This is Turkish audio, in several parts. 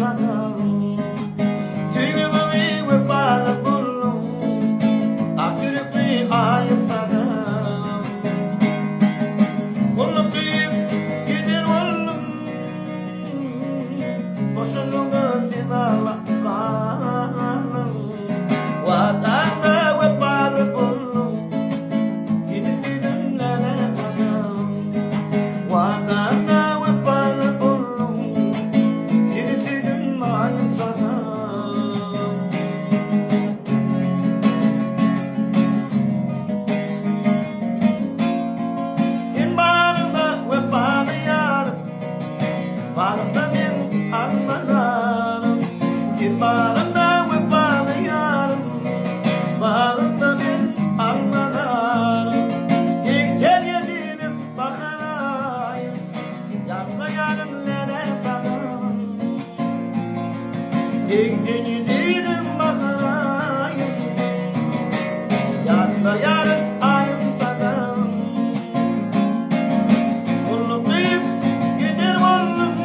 sadım. Tüyümü ve bağlı buldum. Akürüklü ayım sadım. Bulup büyüyüp gider oldum. Boşuluğu dinala kalım. Vatanda ve bağlı buldum. Gidip gidimlere sadım. Vatanda ve bağlı buldum. Gidip gidim ayım sadım. Sen bağrımda ve bağlı yarım. Bağrımda ben anladım. Sen bağrımda ve bağlı yarım. Bağrımda ben anladım. Çeksen yedim bakarayım. Yanma yanım nere tadım. Çeksen yedim bakarayım. Yanma yanım ayım tadım. Unutmayıp gider oldum.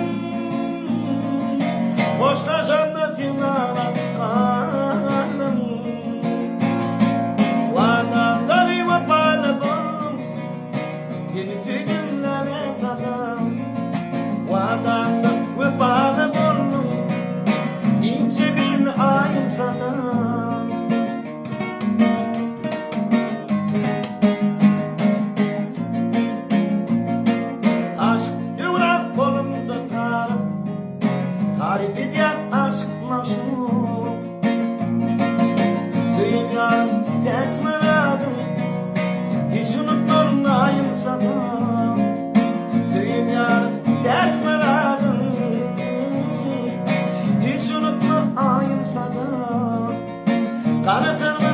Boşlaşan da sinana kalım. Vatanda bir vefalı buldum. Seni sevgimlere tadım. Vatanda vefalı buldum. İnce bir ayım sadım. Aşk yurak kolumda tarım. Tarif eden aşk maşhur. Dünyam ters meradım. Hiç unuttum ayım sadım. Dünyam ters meradım. Hiç unuttum ayım sadım. Karışır